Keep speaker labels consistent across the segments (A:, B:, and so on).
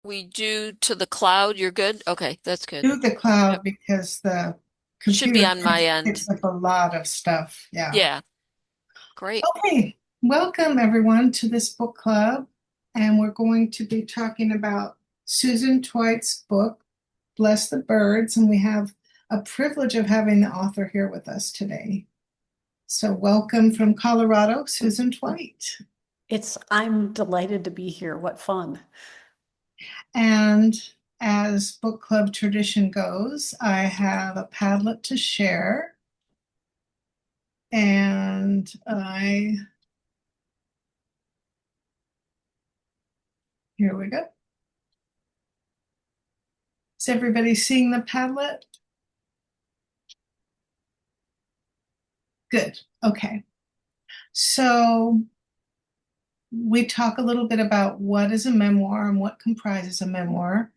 A: We do to the cloud. You're good? Okay, that's good.
B: Do the
A: Yep.
B: cloud because the
A: Should be
B: computer
A: on my end.
B: picks up a lot of stuff. Yeah.
A: Yeah, great.
B: Okay. Welcome everyone to this book club. And we're going to be talking about Susan Tweit's book, Bless the Birds. And we have a privilege of having the author here with us today. So welcome from Colorado, Susan Tweit.
C: I'm delighted to be here. What fun.
B: And as book club tradition goes, I have a Padlet to share. And here we go. Is everybody seeing the Padlet? Good. Okay. So we talk a little bit about what is a memoir and what comprises a memoir.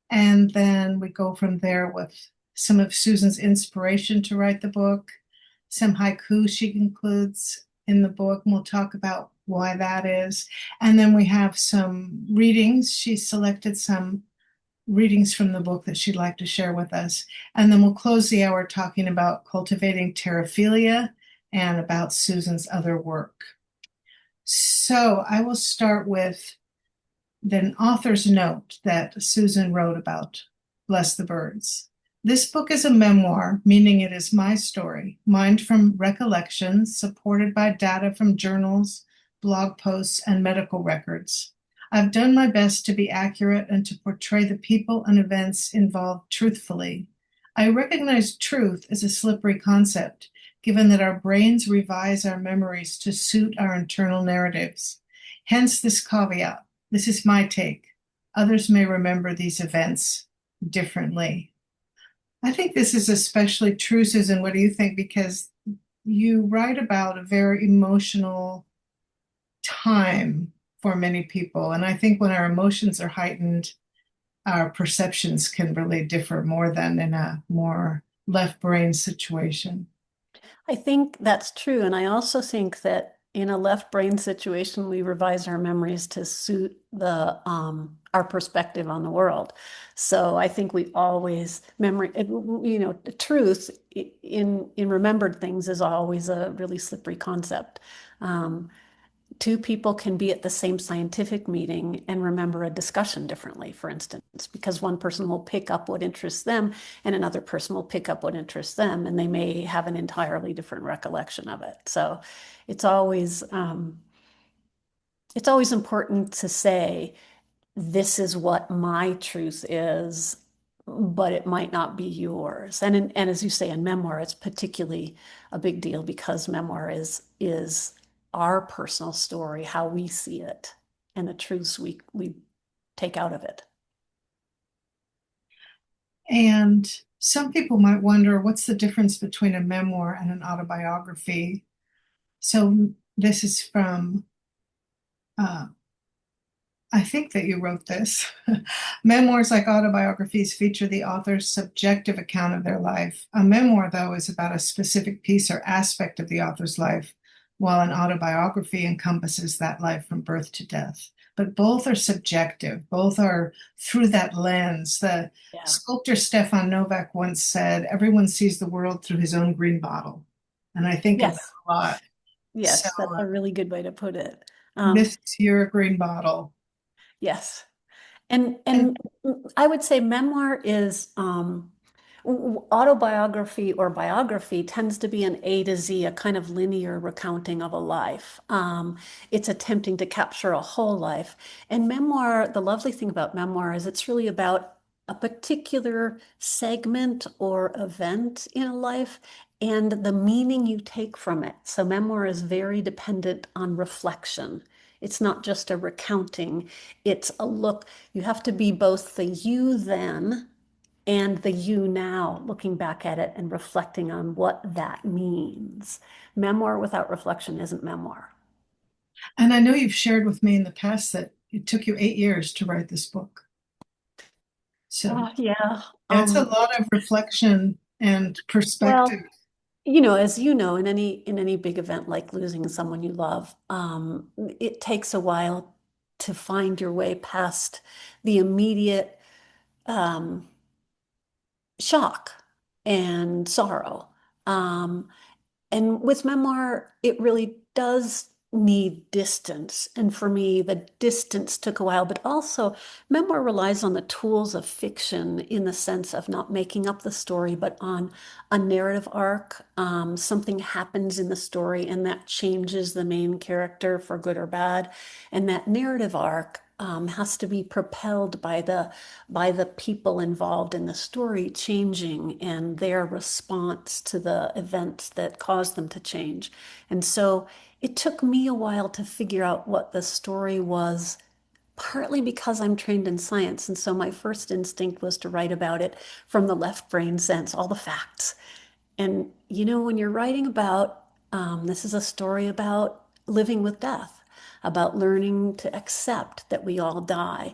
B: And then we go from there with some of Susan's inspiration to write the book, some haiku she includes in the book, and we'll talk about why that is. And then we have some readings. She selected some readings from the book that she'd like to share with us. And then we'll close the hour talking about cultivating terraphilia and about Susan's other work. So I will start with an author's note that Susan wrote about Bless the Birds. This book is a memoir, meaning it is my story, mined from recollections, supported by data from journals, blog posts, and medical records. I've done my best to be accurate and to portray the people and events involved truthfully. I recognize truth as a slippery concept, given that our brains revise our memories to suit our internal narratives. Hence this caveat. This is my take. Others may remember these events differently. I think this is especially true, Susan. What do you think? Because you write about a very emotional time for many people. And I think when our emotions are heightened, our perceptions can really differ more than in a more left brain situation.
C: I think that's true. And I also think that in a left brain situation, we revise our memories to suit the our perspective on the world. So I think we always the truth in remembered things is always a really slippery concept. Um, Two people can be at the same scientific meeting and remember a discussion differently, for instance, because one person will pick up what interests them and another person will pick up what interests them, and they may have an entirely different recollection of it. So it's always um, it's always important to say, this is what my truth is, but it might not be yours. And as you say, in memoir, it's particularly a big deal because memoir is our personal story, how we see it, and the truths we take out of it.
B: And some people might wonder what's the difference between a memoir and an autobiography? So this is from uh, I think that you wrote this. Memoirs, like autobiographies, feature the author's subjective account of their life. A memoir, though, is about a specific piece or aspect of the author's life, while an autobiography encompasses that life from birth to death. But both are subjective, both are through that lens. The
C: Yeah.
B: sculptor Stefan Novak once said, everyone sees the world through his own green bottle. And I think of that
C: Yes.
B: a lot. So
C: Yes, that's a really good way to put it.
B: this is your green bottle.
C: Yes.
B: And
C: And I would say memoir is autobiography or biography tends to be an A to Z, a kind of linear recounting of a life. It's attempting to capture a whole life. And memoir, the lovely thing about memoir is it's really about a particular segment or event in a life and the meaning you take from it. So memoir is very dependent on reflection. It's not just a recounting, it's a look. You have to be both the you then and the you now, looking back at it and reflecting on what that means. Memoir without reflection isn't memoir.
B: I know you've shared with me in the past that it took you 8 years to write this book. So
C: Yeah.
B: that's a lot of reflection and perspective.
C: Well, as you know, in any big event like losing someone you love, it takes a while to find your way past the immediate um, shock and sorrow. Um, and with memoir, it really does need distance. And for me, the distance took a while, but also memoir relies on the tools of fiction in the sense of not making up the story, but on a narrative arc. Something happens in the story and that changes the main character for good or bad. And that narrative arc has to be propelled by the people involved in the story changing and their response to the events that caused them to change. And so it took me a while to figure out what the story was, partly because I'm trained in science. And so my first instinct was to write about it from the left brain sense, all the facts. And when you're writing about, this is a story about living with death, about learning to accept that we all die.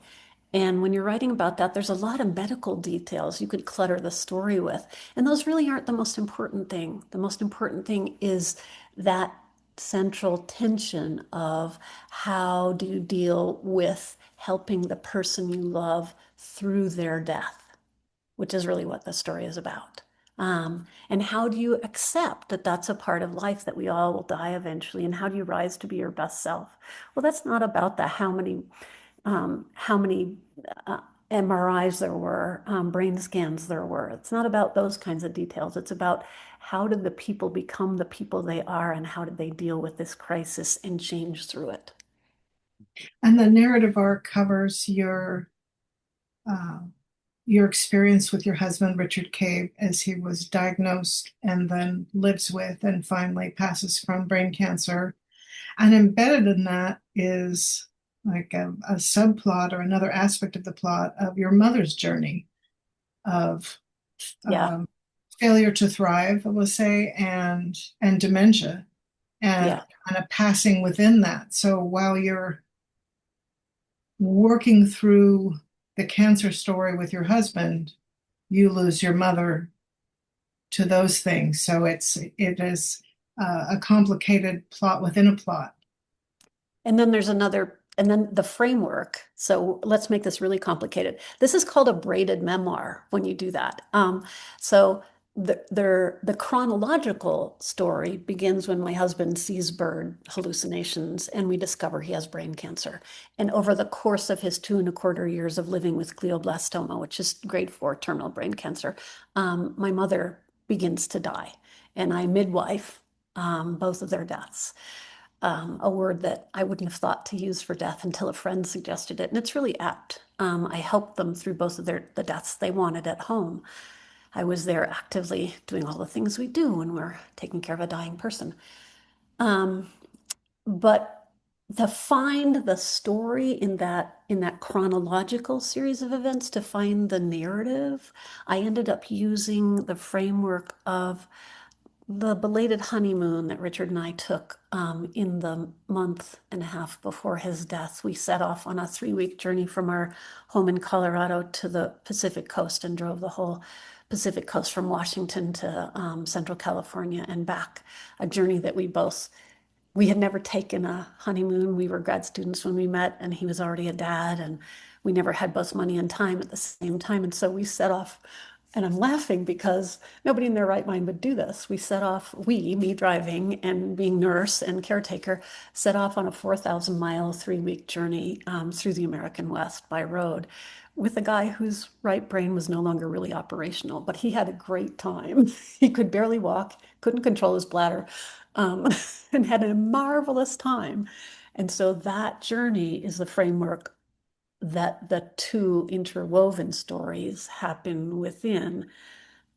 C: And when you're writing about that, there's a lot of medical details you could clutter the story with. And those really aren't the most important thing. The most important thing is that central tension of how do you deal with helping the person you love through their death, which is really what the story is about. And how do you accept that that's a part of life, that we all will die eventually? And how do you rise to be your best self? Well, that's not about the how many MRIs there were, brain scans there were. It's not about those kinds of details. It's about how did the people become the people they are and how did they deal with this crisis and change through it.
B: And the narrative arc covers uh, your experience with your husband, Richard Cave, as he was diagnosed and then lives with and finally passes from brain cancer. And embedded in that is like a subplot or another aspect of the plot of your mother's journey of
C: Yeah,
B: um, failure to thrive, let's say, and dementia, and
C: yeah.
B: kind of passing within that. So while you're working through the cancer story with your husband, you lose your mother to those things. So it is a complicated plot within a plot.
C: And then the framework. So let's make this really complicated. This is called a braided memoir when you do that. So the chronological story begins when my husband sees bird hallucinations and we discover he has brain cancer. And over the course of his 2.25 years of living with glioblastoma, which is grade 4 terminal brain cancer, my mother begins to die. And I midwife both of their deaths, a word that I wouldn't have thought to use for death until a friend suggested it. And it's really apt. I helped them through both of the deaths they wanted at home. I was there actively doing all the things we do when we're taking care of a dying person. Um, but to find the story in that chronological series of events, to find the narrative, I ended up using the framework of the belated honeymoon that Richard and I took in the month and a half before his death. We set off on a 3-week journey from our home in Colorado to the Pacific coast and drove the whole Pacific coast from Washington to Central California and back. A journey that we had never taken a honeymoon. We were grad students when we met, and he was already a dad, and we never had both money and time at the same time. And so we set off, and I'm laughing because nobody in their right mind would do this. We set off, me driving and being nurse and caretaker, set off on a 4,000-mile, 3-week journey through the American West by road with a guy whose right brain was no longer really operational, but he had a great time. He could barely walk, couldn't control his bladder, um, and had a marvelous time. And so that journey is the framework that the two interwoven stories happen within.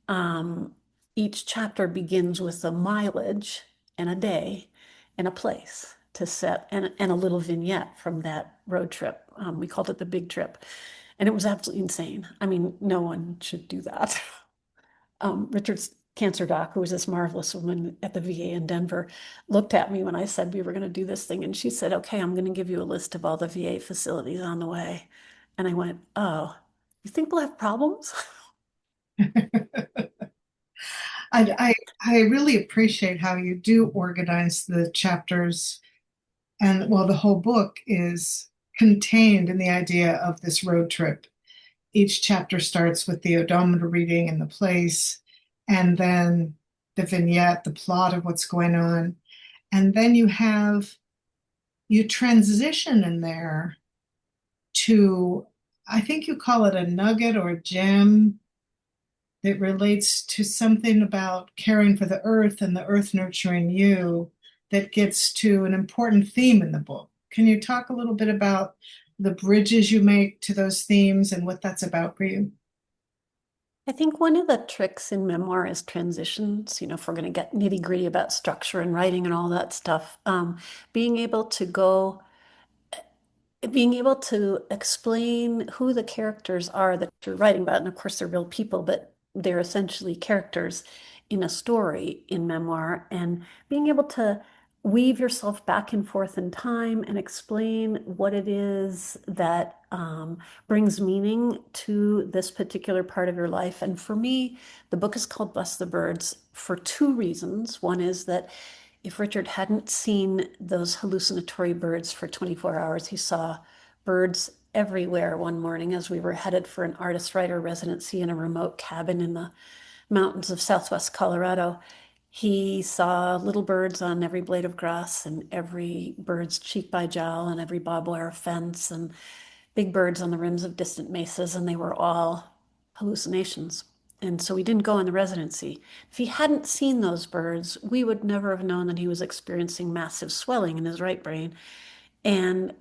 C: Um, each chapter begins with a mileage and a day and a place to set and a little vignette from that road trip. We called it the big trip. And it was absolutely insane. I mean, no one should do that. Richard's cancer doc, who was this marvelous woman at the VA in Denver, looked at me when I said we were going to do this thing. And she said, "Okay, I'm going to give you a list of all the VA facilities on the way." And I went, "Oh, you think we'll have problems?"
B: I,
C: Yeah.
B: I I really appreciate how you do organize the chapters, and well, the whole book is contained in the idea of this road trip. Each chapter starts with the odometer reading and the place, and then the vignette, the plot of what's going on. And then you transition in there to, I think you call it a nugget or a gem that relates to something about caring for the earth and the earth nurturing you that gets to an important theme in the book. Can you talk a little bit about the bridges you make to those themes and what that's about for you?
C: I think one of the tricks in memoir is transitions, if we're going to get nitty-gritty about structure and writing and all that stuff. Being able to go being able to explain who the characters are that you're writing about, and of course they're real people, but they're essentially characters in a story in memoir, and being able to weave yourself back and forth in time and explain what it is that brings meaning to this particular part of your life. And for me, the book is called Bless the Birds for two reasons. One is that if Richard hadn't seen those hallucinatory birds for 24 hours, he saw birds everywhere one morning as we were headed for an artist writer residency in a remote cabin in the mountains of southwest Colorado. He saw little birds on every blade of grass and every bird's cheek by jowl and every barbed wire fence and big birds on the rims of distant mesas, and they were all hallucinations. And so we didn't go in the residency. If he hadn't seen those birds, we would never have known that he was experiencing massive swelling in his right brain. And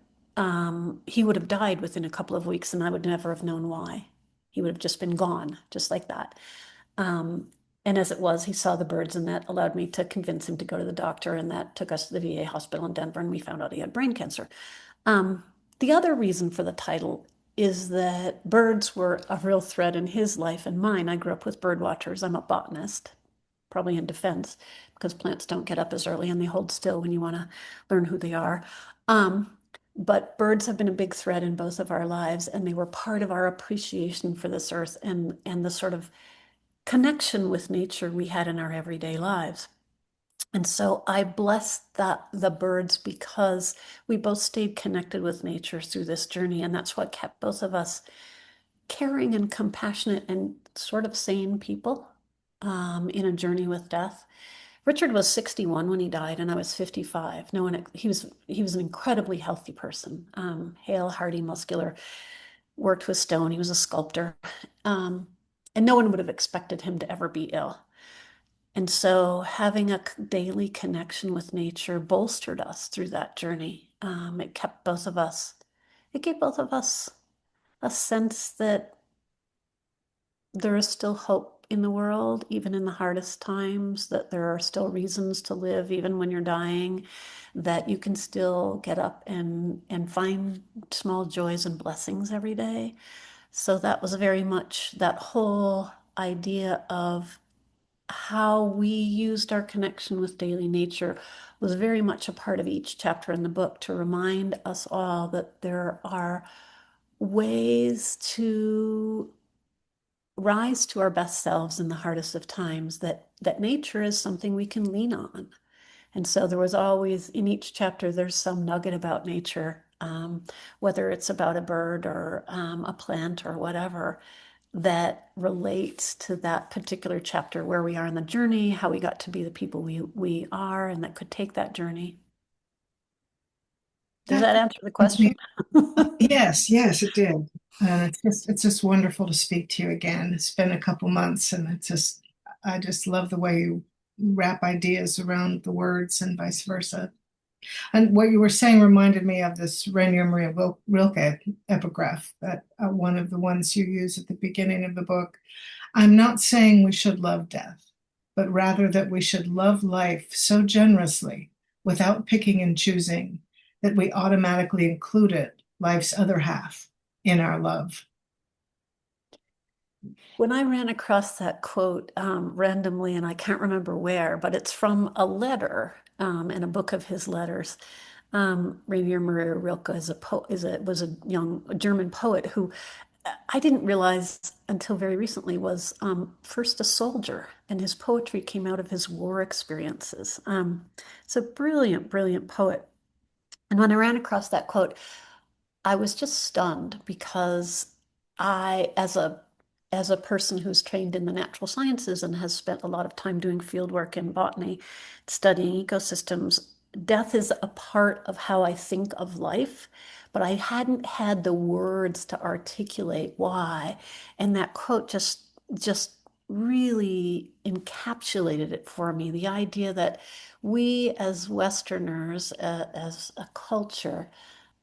C: he would have died within a couple of weeks, and I would never have known why. He would have just been gone, just like that. Um, and as it was, he saw the birds, and that allowed me to convince him to go to the doctor, and that took us to the VA hospital in Denver, and we found out he had brain cancer. Um, the other reason for the title is that birds were a real thread in his life and mine. I grew up with bird watchers. I'm a botanist, probably in defense, because plants don't get up as early and they hold still when you want to learn who they are. Um, but birds have been a big thread in both of our lives, and they were part of our appreciation for this earth and the sort of connection with nature we had in our everyday lives. And so I bless the birds because we both stayed connected with nature through this journey, and that's what kept both of us caring and compassionate and sort of sane people in a journey with death. Richard was 61 when he died, and I was 55. No one, he was an incredibly healthy person, hale, hearty, muscular, worked with stone. He was a sculptor, um, and no one would have expected him to ever be ill. And so having a daily connection with nature bolstered us through that journey. It gave both of us a sense that there is still hope in the world, even in the hardest times, that there are still reasons to live, even when you're dying, that you can still get up and find small joys and blessings every day. So that was very much that whole idea of how we used our connection with daily nature was very much a part of each chapter in the book to remind us all that there are ways to rise to our best selves in the hardest of times, that nature is something we can lean on. And so there was always, in each chapter, there's some nugget about nature, whether it's about a bird or a plant or whatever, that relates to that particular chapter, where we are in the journey, how we got to be the people we are, and that could take that journey. Does
B: That
C: that answer the
B: reminds
C: question?
B: me. Yes, yes, it did. And it's just wonderful to speak to you again. It's been a couple months, and I just love the way you wrap ideas around the words and vice versa. And what you were saying reminded me of this Rainier Maria Rilke epigraph, that one of the ones you use at the beginning of the book. I'm not saying we should love death, but rather that we should love life so generously, without picking and choosing, that we automatically include it, life's other half, in our love.
C: When I ran across that quote randomly, and I can't remember where, but it's from a letter in a book of his letters. Rainier Maria Rilke was a young German poet who I didn't realize until very recently was first a soldier, and his poetry came out of his war experiences. It's a brilliant, brilliant poet. And when I ran across that quote, I was just stunned because I, as a person who's trained in the natural sciences and has spent a lot of time doing field work in botany, studying ecosystems, death is a part of how I think of life, but I hadn't had the words to articulate why. And that quote just really encapsulated it for me. The idea that we as Westerners, as a culture,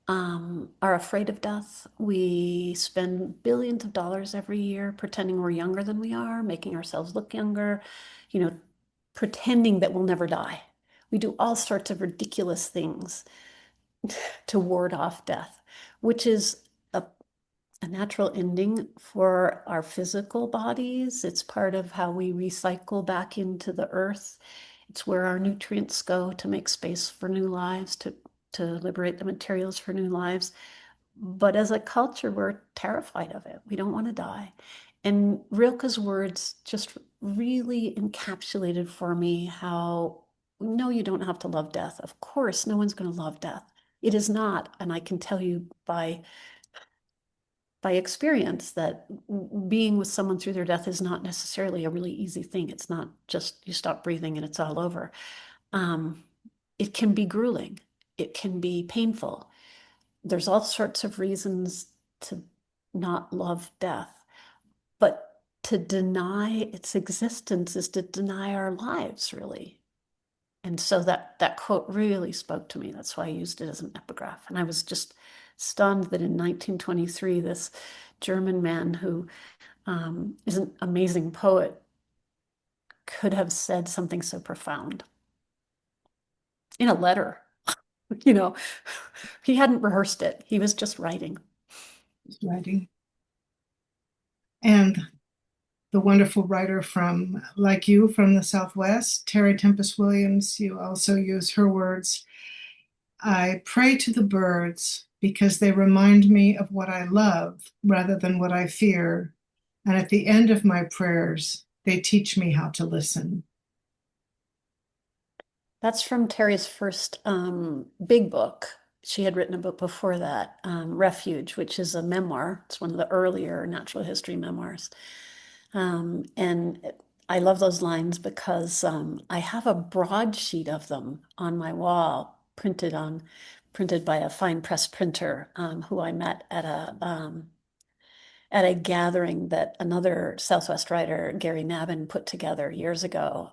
C: are afraid of death. We spend billions of dollars every year pretending we're younger than we are, making ourselves look younger, you know, pretending that we'll never die. We do all sorts of ridiculous things to ward off death, which is a natural ending for our physical bodies. It's part of how we recycle back into the earth. It's where our nutrients go to make space for new lives, to liberate the materials for new lives. But as a culture, we're terrified of it. We don't want to die. And Rilke's words just really encapsulated for me how no, you don't have to love death. Of course, no one's going to love death. It is not. And I can tell you by experience that being with someone through their death is not necessarily a really easy thing. It's not just you stop breathing and it's all over. Um, it can be grueling. It can be painful. There's all sorts of reasons to not love death, but to deny its existence is to deny our lives, really. And so that quote really spoke to me. That's why I used it as an epigraph. And I was just stunned that in 1923, this German man who is an amazing poet could have said something so profound in a letter. You know, he hadn't rehearsed it. He was just writing.
B: Writing. And the wonderful writer from, like you, from the Southwest, Terry Tempest Williams, you also use her words. I pray to the birds because they remind me of what I love rather than what I fear. And at the end of my prayers, they teach me how to listen.
C: That's from Terry's first big book. She had written a book before that, Refuge, which is a memoir. It's one of the earlier natural history memoirs. And I love those lines because I have a broadsheet of them on my wall, printed by a fine press printer who I met at a gathering that another Southwest writer, Gary Nabin, put together years ago.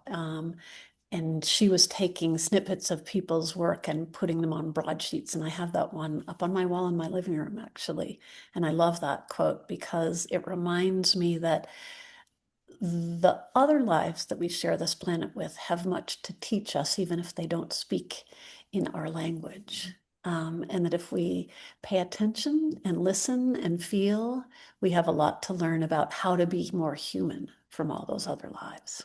C: And she was taking snippets of people's work and putting them on broadsheets. And I have that one up on my wall in my living room, actually. And I love that quote because it reminds me that the other lives that we share this planet with have much to teach us, even if they don't speak in our language. And that if we pay attention and listen and feel, we have a lot to learn about how to be more human from all those other lives.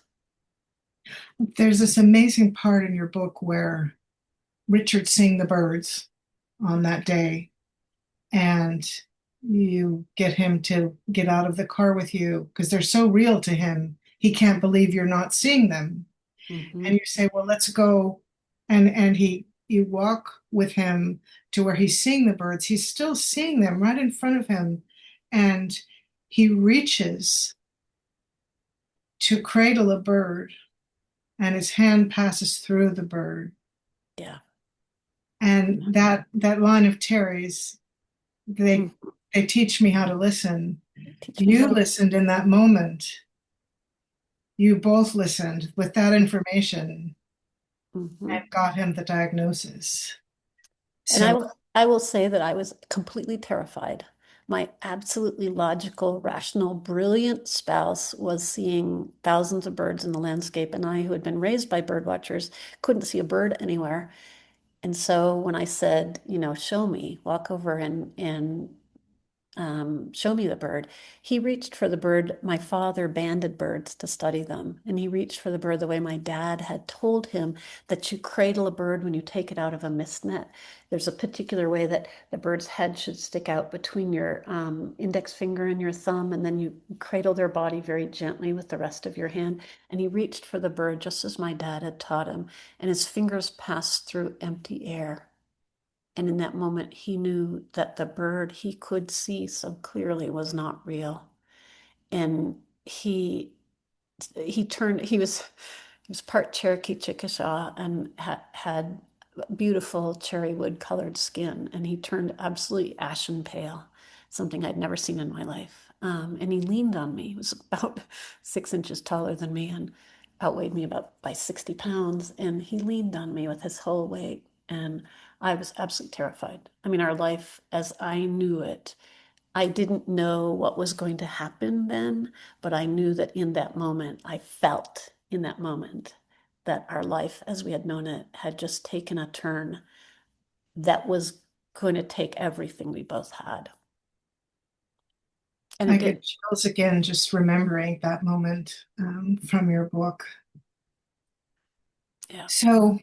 B: There's this amazing part in your book where Richard's seeing the birds on that day, and you get him to get out of the car with you because they're so real to him. He can't believe you're not seeing them.
C: Mm-hmm.
B: And you say, well, let's go. And you walk with him to where he's seeing the birds. He's still seeing them right in front of him. And he reaches to cradle a bird, and his hand passes through the bird.
C: Yeah.
B: And that line of Terry's, they
C: Mm-hmm.
B: they teach me how to listen.
C: Teach me how
B: You
C: to.
B: listened in that moment. You both listened with that information
C: Mm-hmm.
B: and got him the diagnosis.
C: And
B: So
C: I will say that I was completely terrified. My absolutely logical, rational, brilliant spouse was seeing thousands of birds in the landscape, and I, who had been raised by bird watchers, couldn't see a bird anywhere. And so when I said, show me, walk over and show me the bird. He reached for the bird. My father banded birds to study them. And he reached for the bird the way my dad had told him that you cradle a bird when you take it out of a mist net. There's a particular way that the bird's head should stick out between your index finger and your thumb, and then you cradle their body very gently with the rest of your hand. And he reached for the bird just as my dad had taught him, and his fingers passed through empty air. And in that moment, he knew that the bird he could see so clearly was not real. And he was part Cherokee Chickasaw and had beautiful cherry wood colored skin, and he turned absolutely ashen pale, something I'd never seen in my life. And he leaned on me. He was about 6 inches taller than me and outweighed me about by 60 pounds. And he leaned on me with his whole weight. And I was absolutely terrified. I mean, our life as I knew it, I didn't know what was going to happen then, but I knew that in that moment, I felt in that moment that our life as we had known it had just taken a turn that was going to take everything we both had. And
B: I
C: it did.
B: get chills again just remembering that moment from your book.
C: Yeah.
B: So,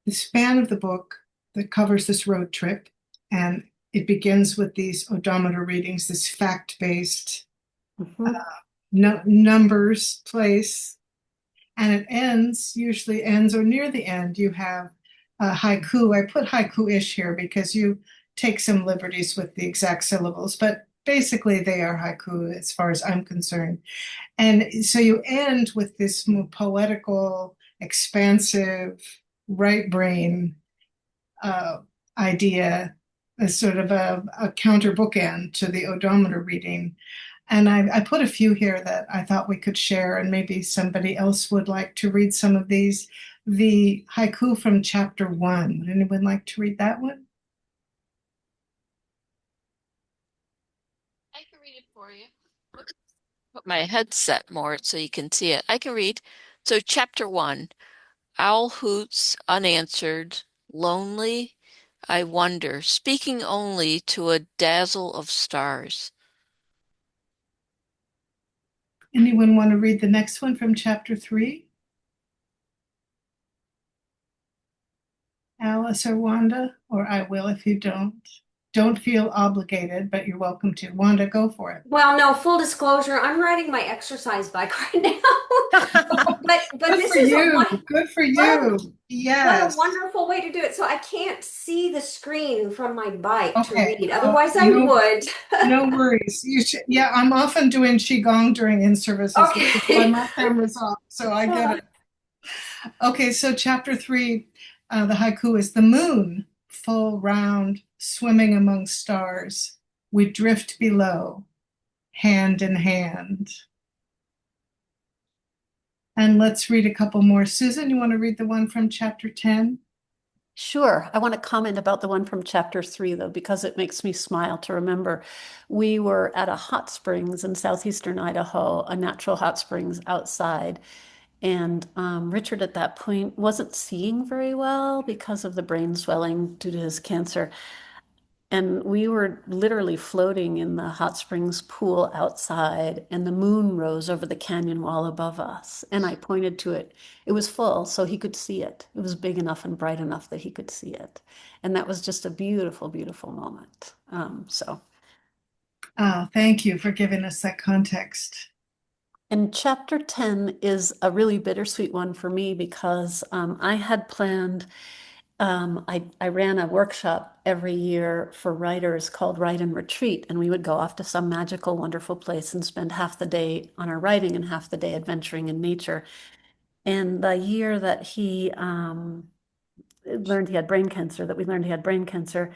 B: the span of the book that covers this road trip, and it begins with these odometer readings, this fact-based
C: Mhm.
B: numbers place, and it usually ends or near the end, you have a haiku. I put haiku-ish here because you take some liberties with the exact syllables, but basically they are haiku as far as I'm concerned. And so you end with this more poetical, expansive, right brain uh, idea as sort of a counter bookend to the odometer reading. And I put a few here that I thought we could share, and maybe somebody else would like to read some of these. The haiku from chapter 1. Would anyone like to read that one?
A: I can read it for you. Put my headset more so you can see it. I can read. So, chapter 1, Owl hoots unanswered, lonely, I wonder, speaking only to a dazzle of stars.
B: Anyone want to read the next one from chapter 3? Alice or Wanda? Or I will if you don't. Don't feel obligated, but you're welcome to. Wanda, go for it.
D: Well, no, full disclosure, I'm riding my exercise bike right now. But
B: Good
D: this
B: for
D: is a
B: you. Good for you.
D: what a
B: Yes.
D: wonderful way to do it. So I can't see the screen from my bike to
B: Okay.
D: read. Otherwise I
B: No,
D: would.
B: no worries. You should, yeah, I'm often doing Qigong during in-services, which is why
D: Okay.
B: my camera's off. So I get it. Okay, so chapter 3, the haiku is the moon, full round, swimming among stars. We drift below, hand in hand. And let's read a couple more. Susan, you want to read the one from chapter 10?
C: Sure. I want to comment about the one from chapter 3, though, because it makes me smile to remember. We were at a hot springs in southeastern Idaho, a natural hot springs outside. And Richard at that point wasn't seeing very well because of the brain swelling due to his cancer. And we were literally floating in the hot springs pool outside, and the moon rose over the canyon wall above us. And I pointed to it. It was full, so he could see it. It was big enough and bright enough that he could see it. And that was just a beautiful, beautiful moment.
B: Thank you for giving us that context.
C: And chapter 10 is a really bittersweet one for me because I had planned. I ran a workshop every year for writers called Write and Retreat, and we would go off to some magical, wonderful place and spend half the day on our writing and half the day adventuring in nature. And the year that he learned he had brain cancer, that we learned he had brain cancer,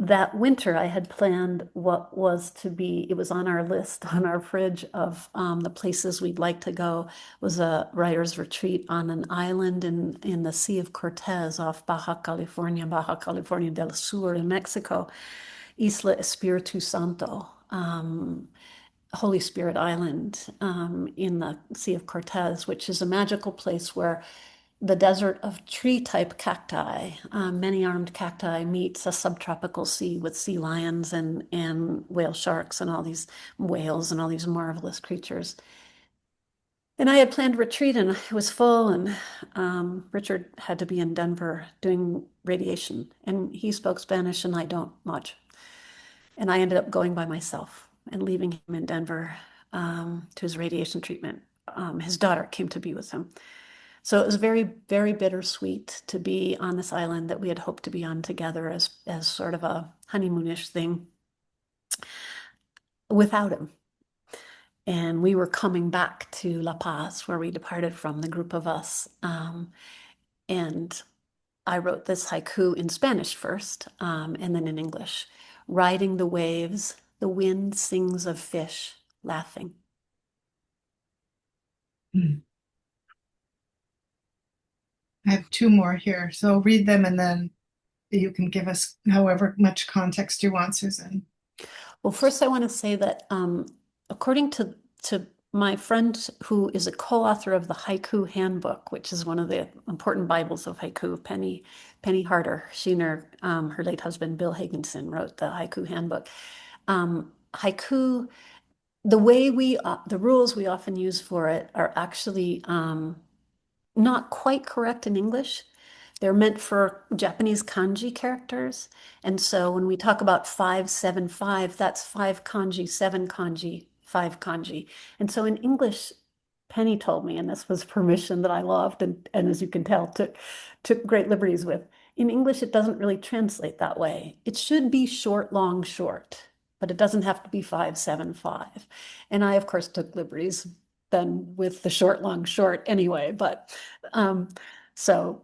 C: that winter I had planned what was to be, it was on our list, on our fridge of the places we'd like to go, was a writer's retreat on an island in the Sea of Cortez off Baja California del Sur in Mexico, Isla Espiritu Santo, Holy Spirit Island in the Sea of Cortez, which is a magical place where the desert of tree type cacti, many armed cacti, meets a subtropical sea with sea lions and whale sharks and all these whales and all these marvelous creatures. And I had planned a retreat and it was full, and Richard had to be in Denver doing radiation, and he spoke Spanish and I don't much. And I ended up going by myself and leaving him in Denver to his radiation treatment. His daughter came to be with him. So it was very, very bittersweet to be on this island that we had hoped to be on together as sort of a honeymoonish thing without him. And we were coming back to La Paz, where we departed from, the group of us. And I wrote this haiku in Spanish first, and then in English. Riding the waves, the wind sings of fish laughing.
B: Hmm. I have two more here, so I'll read them and then you can give us however much context you want, Susan.
C: Well, first, I want to say that according to my friend who is a co-author of the Haiku Handbook, which is one of the important Bibles of haiku, Penny Harder. She and her late husband Bill Higginson wrote the Haiku Handbook. Haiku, the rules we often use for it are actually not quite correct in English. They're meant for Japanese kanji characters. And so when we talk about 575, that's 5 kanji, 7 kanji, 5 kanji. And so in English, Penny told me, and this was permission that I loved and as you can tell, took great liberties with. In English, it doesn't really translate that way. It should be short, long, short, but it doesn't have to be 575. And I, of course, took liberties then with the short, long, short anyway. But so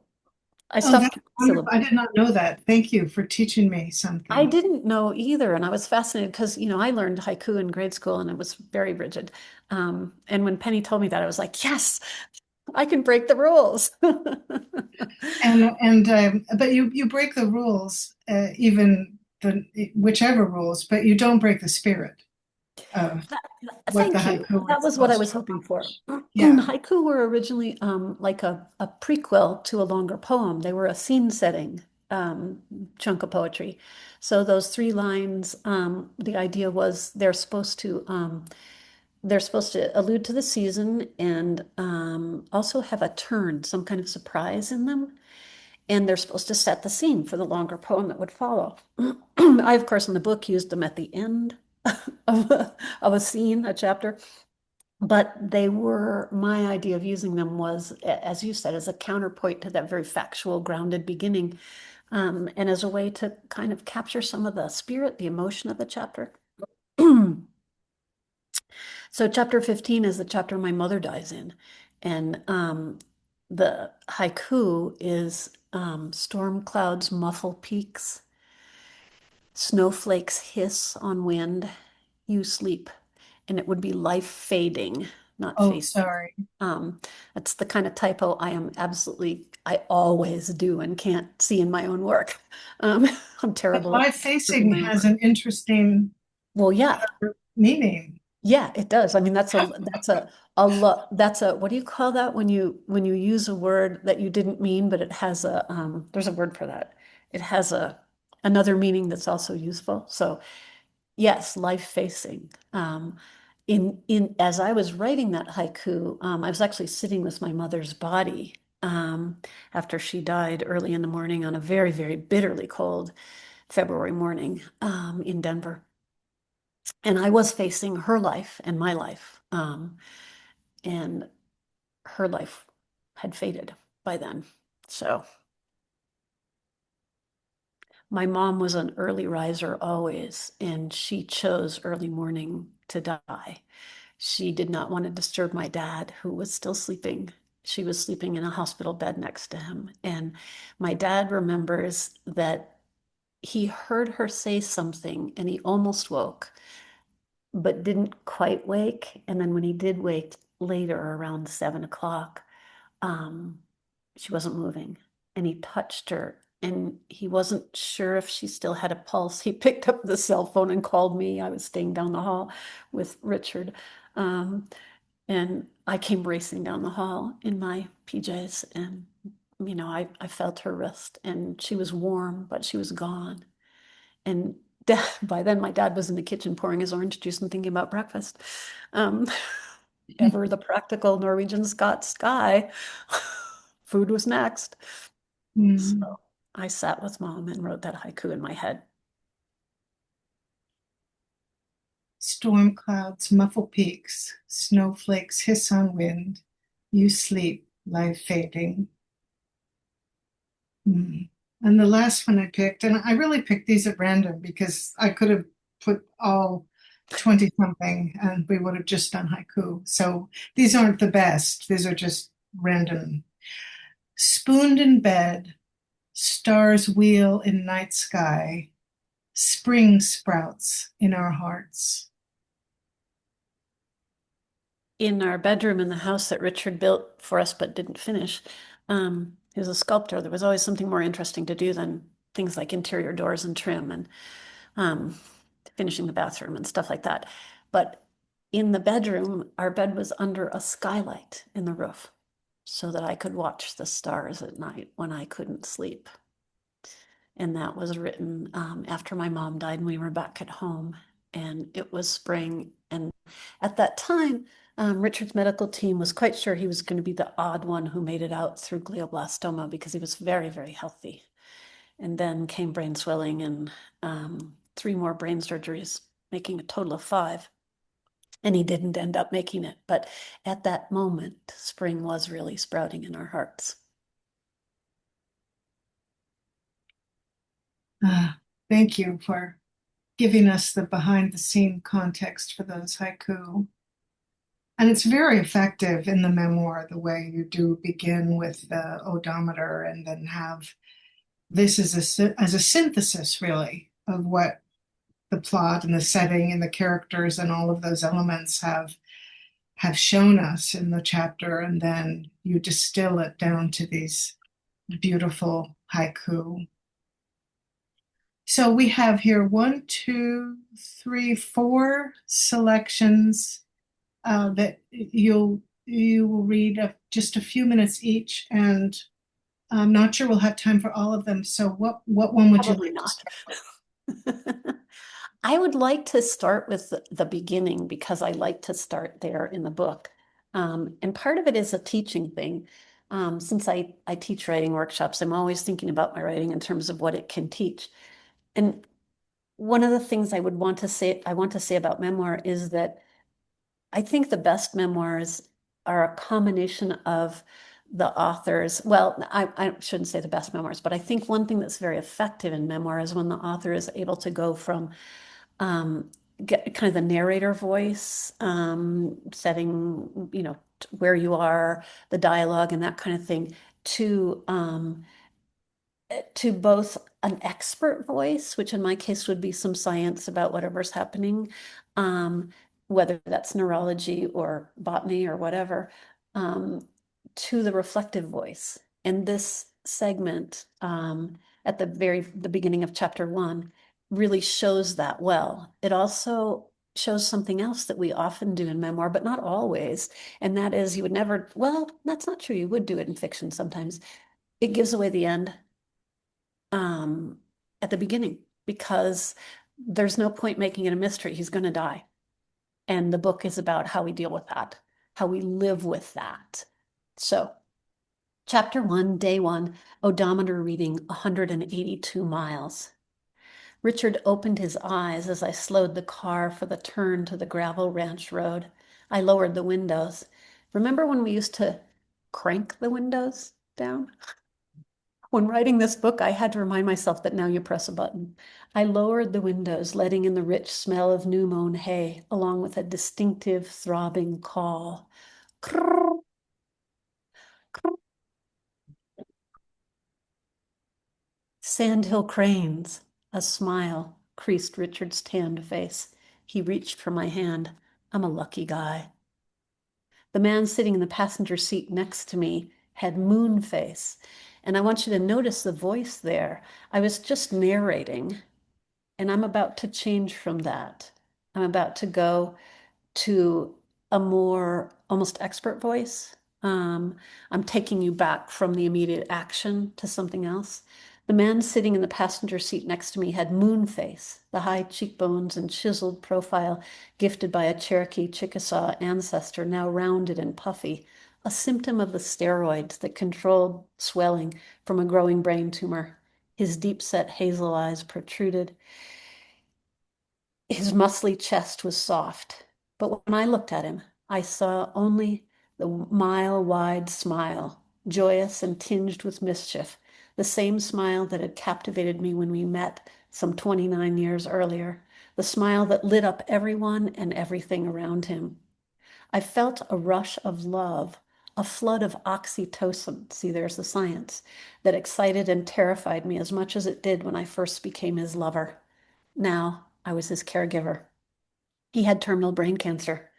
C: I
B: Oh, that's
C: stopped
B: wonderful. I
C: syllables.
B: did not know that. Thank you for teaching me
C: I
B: something.
C: didn't know either, and I was fascinated because I learned haiku in grade school, and it was very rigid. And when Penny told me that, I was like, yes, I can break the rules.
B: And but you break the rules, even the whichever rules, but you don't break the spirit of what the
C: Thank you.
B: haiku
C: That
B: is
C: was what I
B: supposed
C: was
B: to
C: hoping for.
B: be. Yeah.
C: Haiku were originally like a prequel to a longer poem. They were a scene setting chunk of poetry. So those 3 lines, the idea was they're supposed to allude to the season and also have a turn, some kind of surprise in them. And they're supposed to set the scene for the longer poem that would follow. I, of course, in the book used them at the end of a scene, a chapter. But they were, my idea of using them was, as you said, as a counterpoint to that very factual, grounded beginning, and as a way to kind of capture some of the spirit, the emotion of the chapter. So chapter 15 is the chapter my mother dies in. And the haiku is storm clouds muffle peaks, snowflakes hiss on wind, you sleep. And it would be life fading, not
B: Oh,
C: facing.
B: sorry.
C: Um, that's the kind of typo I always do and can't see in my own work. Um, I'm
B: But
C: terrible at
B: live
C: proofing
B: facing
C: my own
B: has
C: work.
B: an interesting
C: Well, yeah,
B: meaning.
C: yeah, it does. I mean, that's a what do you call that when you use a word that you didn't mean, but it has there's a word for that. It has a another meaning that's also useful. So yes, life facing. In as I was writing that haiku, I was actually sitting with my mother's body after she died early in the morning on a very, very bitterly cold February morning in Denver. And I was facing her life and my life. And her life had faded by then. So my mom was an early riser always, and she chose early morning to die. She did not want to disturb my dad, who was still sleeping. She was sleeping in a hospital bed next to him. And my dad remembers that he heard her say something and he almost woke, but didn't quite wake. And then when he did wake later around 7 o'clock, um, she wasn't moving. And he touched her and he wasn't sure if she still had a pulse. He picked up the cell phone and called me. I was staying down the hall with Richard. Um, and I came racing down the hall in my PJs and I felt her wrist and she was warm, but she was gone. And by then my dad was in the kitchen pouring his orange juice and thinking about breakfast. Um, ever the practical Norwegian Scots guy, food was next.
B: Mm.
C: So I sat with mom and wrote that haiku in my head.
B: Storm clouds muffle peaks, snowflakes hiss on wind. You sleep. life fading. Mm. And the last one I picked, and I really picked these at random because I could have put all 20 something and we would have just done haiku. So these aren't the best, these are just random. Spooned in bed, stars wheel in night sky, spring sprouts in our hearts.
C: In our bedroom in the house that Richard built for us but didn't finish, he was a sculptor. There was always something more interesting to do than things like interior doors and trim and um, finishing the bathroom and stuff like that. But in the bedroom, our bed was under a skylight in the roof so that I could watch the stars at night when I couldn't sleep. And that was written after my mom died and we were back at home. And it was spring. And at that time, Richard's medical team was quite sure he was going to be the odd one who made it out through glioblastoma because he was very, very healthy. And then came brain swelling and 3 more brain surgeries, making a total of 5. And he didn't end up making it. But at that moment, spring was really sprouting in our hearts.
B: Thank you for giving us the behind the scene context for those haiku. And it's very effective in the memoir, the way you do begin with the odometer and then have this as a synthesis, really, of what the plot and the setting and the characters and all of those elements have shown us in the chapter, and then you distill it down to these beautiful haiku. So we have here 4 selections that you will read just a few minutes each, and I'm not sure we'll have time for all of them. So what one would you
C: Probably
B: like to
C: not.
B: start?
C: I would like to start with the beginning because I like to start there in the book. And part of it is a teaching thing. Since I teach writing workshops, I'm always thinking about my writing in terms of what it can teach. And one of the things I want to say about memoir is that I think the best memoirs are a combination of the authors. Well, I shouldn't say the best memoirs, but I think one thing that's very effective in memoir is when the author is able to go from get kind of the narrator voice, setting, where you are, the dialogue and that kind of thing, to both an expert voice, which in my case would be some science about whatever's happening, whether that's neurology or botany or whatever, to the reflective voice. And this segment at the beginning of chapter 1 really shows that well. It also shows something else that we often do in memoir, but not always. And that is you would never, well, that's not true. You would do it in fiction sometimes. It gives away the end at the beginning because there's no point making it a mystery. He's going to die. And the book is about how we deal with that, how we live with that. So, chapter 1, day 1, odometer reading 182 miles. Richard opened his eyes as I slowed the car for the turn to the gravel ranch road. I lowered the windows. Remember when we used to crank the windows down? When writing this book, I had to remind myself that now you press a button. I lowered the windows, letting in the rich smell of new mown hay, along with a distinctive throbbing call. Krrr, krrr. Sandhill cranes. A smile creased Richard's tanned face. He reached for my hand. I'm a lucky guy. The man sitting in the passenger seat next to me had moon face. And I want you to notice the voice there. I was just narrating. And I'm about to change from that. I'm about to go to a more almost expert voice. I'm taking you back from the immediate action to something else. The man sitting in the passenger seat next to me had moon face, the high cheekbones and chiseled profile gifted by a Cherokee Chickasaw ancestor, now rounded and puffy, a symptom of the steroids that controlled swelling from a growing brain tumor. His deep-set hazel eyes protruded. His muscly chest was soft, but when I looked at him, I saw only the mile-wide smile joyous and tinged with mischief, the same smile that had captivated me when we met some 29 years earlier, the smile that lit up everyone and everything around him. I felt a rush of love, a flood of oxytocin, see, there's the science, that excited and terrified me as much as it did when I first became his lover. Now I was his caregiver. He had terminal brain cancer,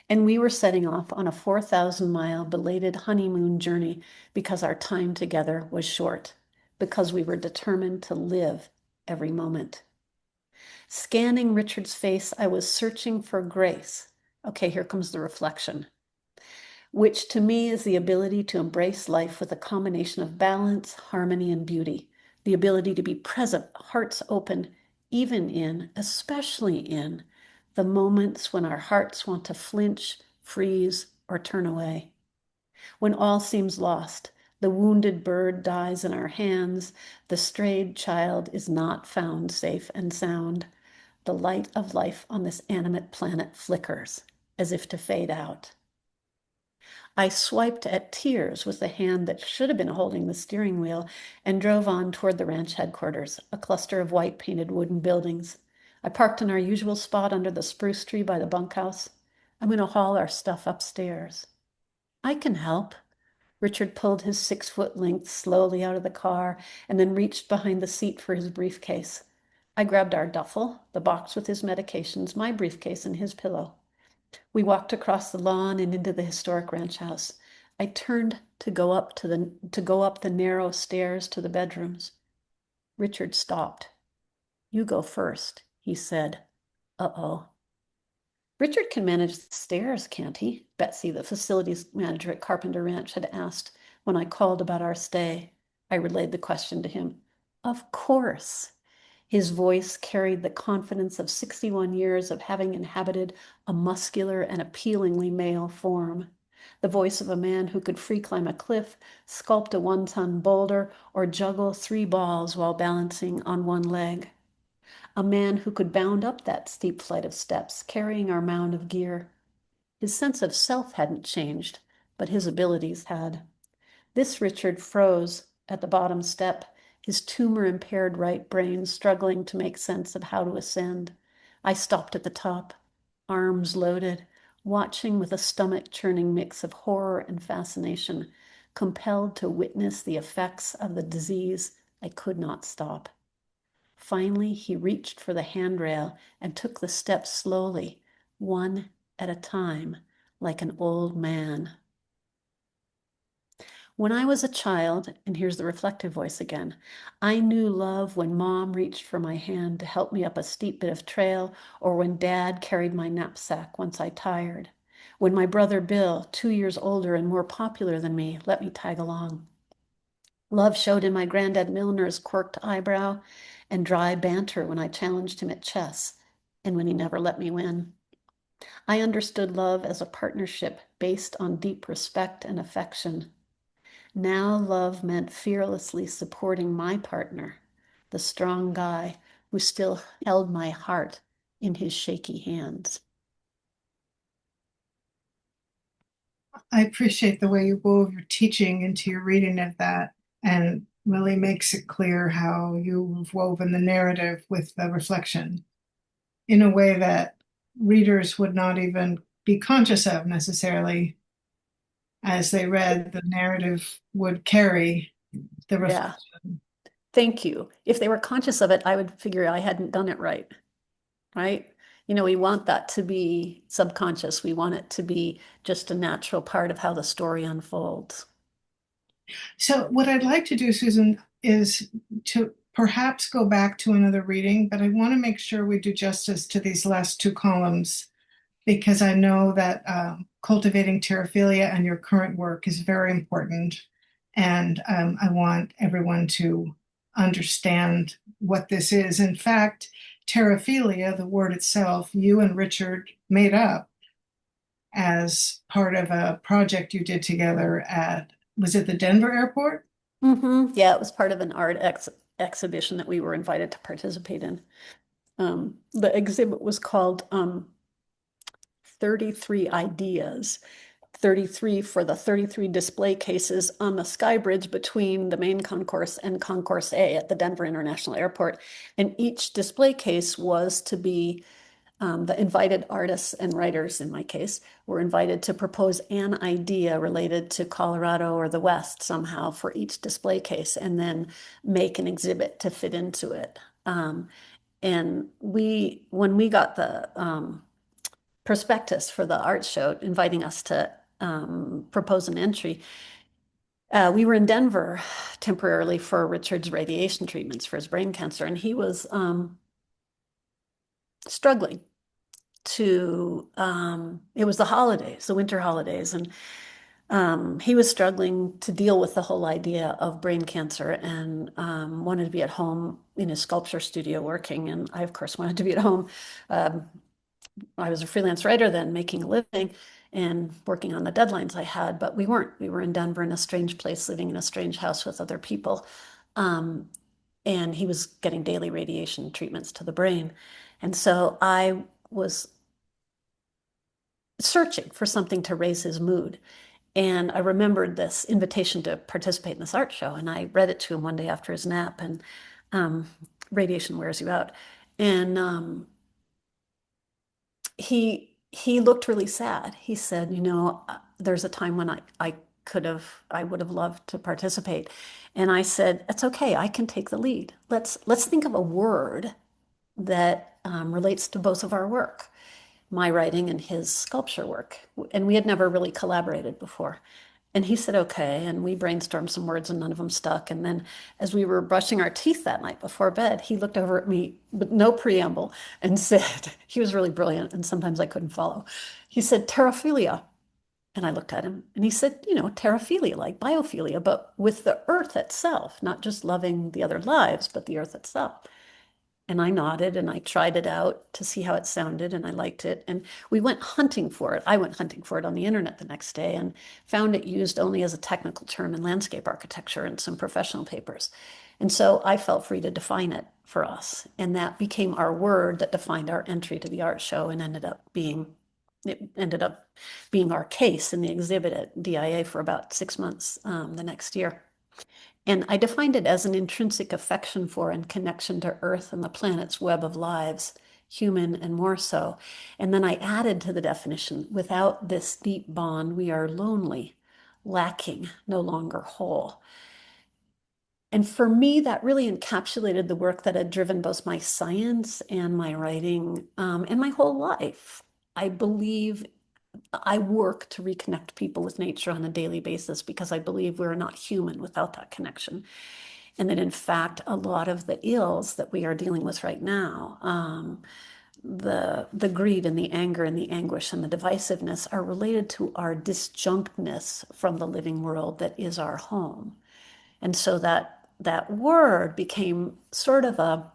C: and we were setting off on a 4,000-mile belated honeymoon journey because our time together was short, because we were determined to live every moment. Scanning Richard's face, I was searching for grace. Okay, here comes the reflection, which to me is the ability to embrace life with a combination of balance, harmony, and beauty, the ability to be present, hearts open, even in, especially in, the moments when our hearts want to flinch, freeze, or turn away. When all seems lost, the wounded bird dies in our hands, the strayed child is not found safe and sound. The light of life on this animate planet flickers, as if to fade out. I swiped at tears with the hand that should have been holding the steering wheel and drove on toward the ranch headquarters, a cluster of white painted wooden buildings. I parked in our usual spot under the spruce tree by the bunkhouse. I'm going to haul our stuff upstairs. I can help. Richard pulled his 6-foot length slowly out of the car and then reached behind the seat for his briefcase. I grabbed our duffel, the box with his medications, my briefcase, and his pillow. We walked across the lawn and into the historic ranch house. I turned to go up the narrow stairs to the bedrooms. Richard stopped. "You go first," he said. Uh-oh. "Richard can manage the stairs, can't he?" Betsy, the facilities manager at Carpenter Ranch, had asked when I called about our stay. I relayed the question to him. "Of course." His voice carried the confidence of 61 years of having inhabited a muscular and appealingly male form. The voice of a man who could free climb a cliff, sculpt a 1-ton boulder, or juggle 3 balls while balancing on one leg. A man who could bound up that steep flight of steps, carrying our mound of gear. His sense of self hadn't changed, but his abilities had. This Richard froze at the bottom step, his tumor-impaired right brain struggling to make sense of how to ascend. I stopped at the top, arms loaded, watching with a stomach-churning mix of horror and fascination, compelled to witness the effects of the disease I could not stop. Finally, he reached for the handrail and took the steps slowly, one at a time, like an old man. When I was a child, and here's the reflective voice again, I knew love when Mom reached for my hand to help me up a steep bit of trail, or when Dad carried my knapsack once I tired. When my brother Bill, 2 years older and more popular than me, let me tag along. Love showed in my Granddad Milner's quirked eyebrow and dry banter when I challenged him at chess, and when he never let me win. I understood love as a partnership based on deep respect and affection. Now love meant fearlessly supporting my partner, the strong guy who still held my heart in his shaky hands.
B: I appreciate the way you wove your teaching into your reading of that and really makes it clear how you've woven the narrative with the reflection in a way that readers would not even be conscious of necessarily. As they read, the narrative would carry the
C: Yeah,
B: reflection.
C: thank you. If they were conscious of it, I would figure I hadn't done it right, right? You know, we want that to be subconscious. We want it to be just a natural part of how the story unfolds.
B: So, what I'd like to do, Susan, is to perhaps go back to another reading, but I want to make sure we do justice to these last 2 columns because I know that cultivating teraphilia and your current work is very important. And I want everyone to understand what this is. In fact, teraphilia, the word itself, you and Richard made up as part of a project you did together at, was it the Denver airport?
C: Yeah, it was part of an art exhibition that we were invited to participate in. The exhibit was called 33 Ideas. 33 for the 33 display cases on the sky bridge between the main concourse and Concourse A at the Denver International Airport. And each display case was to be the invited artists and writers, in my case, were invited to propose an idea related to Colorado or the West somehow for each display case, and then make an exhibit to fit into it. And when we got the prospectus for the art show inviting us to propose an entry, we were in Denver temporarily for Richard's radiation treatments for his brain cancer, and he was struggling it was the holidays, the winter holidays, and he was struggling to deal with the whole idea of brain cancer and wanted to be at home in his sculpture studio working. And I, of course, wanted to be at home. I was a freelance writer then, making a living and working on the deadlines I had, but we weren't. We were in Denver in a strange place, living in a strange house with other people. And he was getting daily radiation treatments to the brain. And so I was searching for something to raise his mood. And I remembered this invitation to participate in this art show. And I read it to him one day after his nap, and radiation wears you out. And he looked really sad. He said, there's a time when I would have loved to participate. And I said, it's okay, I can take the lead. Let's think of a word that relates to both of our work, my writing and his sculpture work. And we had never really collaborated before. And he said, okay. And we brainstormed some words and none of them stuck. And then as we were brushing our teeth that night before bed, he looked over at me with no preamble and said, he was really brilliant. And sometimes I couldn't follow. He said, terraphilia. And I looked at him and he said, terraphilia, like biophilia, but with the earth itself, not just loving the other lives, but the earth itself. And I nodded and I tried it out to see how it sounded, and I liked it. And we went hunting for it. I went hunting for it on the internet the next day and found it used only as a technical term in landscape architecture and some professional papers. And so I felt free to define it for us. And that became our word that defined our entry to the art show and it ended up being our case in the exhibit at DIA for about 6 months the next year. And I defined it as an intrinsic affection for and connection to Earth and the planet's web of lives, human and more so. And then I added to the definition, without this deep bond, we are lonely, lacking, no longer whole. And for me, that really encapsulated the work that had driven both my science and my writing and my whole life. I believe I work to reconnect people with nature on a daily basis because I believe we're not human without that connection. And that in fact, a lot of the ills that we are dealing with right now, the greed and the anger and the anguish and the divisiveness are related to our disjunctness from the living world that is our home. And so that word became sort of a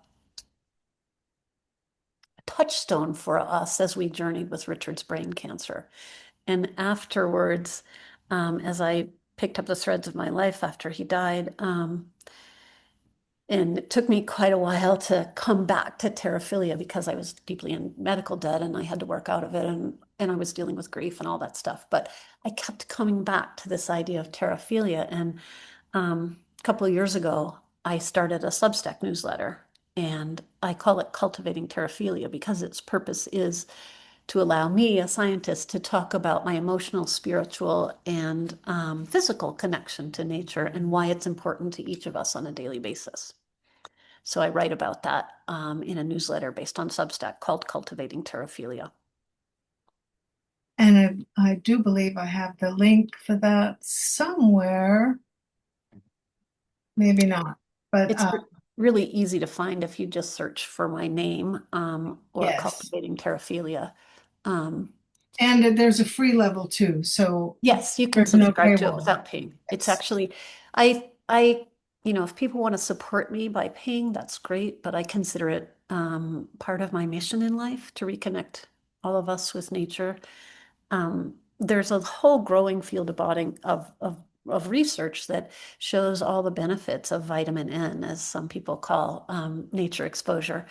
C: touchstone for us as we journeyed with Richard's brain cancer. And afterwards, as I picked up the threads of my life after he died, and it took me quite a while to come back to terraphilia because I was deeply in medical debt and I had to work out of it, and I was dealing with grief and all that stuff. But I kept coming back to this idea of terraphilia. And a couple of years ago, I started a Substack newsletter, and I call it Cultivating Terraphilia because its purpose is to allow me, a scientist, to talk about my emotional, spiritual, and physical connection to nature and why it's important to each of us on a daily basis. So I write about that in a newsletter based on Substack called Cultivating Terraphilia.
B: And I do believe I have the link for that somewhere. Maybe not, but
C: It's really easy to find if you just search for my name or
B: yes.
C: Cultivating Terraphilia.
B: And there's a free level too. So
C: yes, you can
B: there's no
C: subscribe to it
B: paywall.
C: without paying. It's
B: Yes.
C: actually, if people want to support me by paying, that's great, but I consider it part of my mission in life to reconnect all of us with nature. There's a whole growing field of research that shows all the benefits of vitamin N, as some people call nature exposure,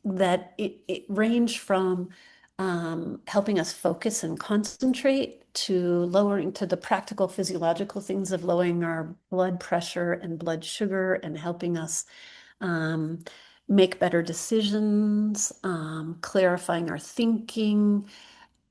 C: that it range from helping us focus and concentrate, to lowering to the practical physiological things of lowering our blood pressure and blood sugar and helping us um, make better decisions, clarifying our thinking,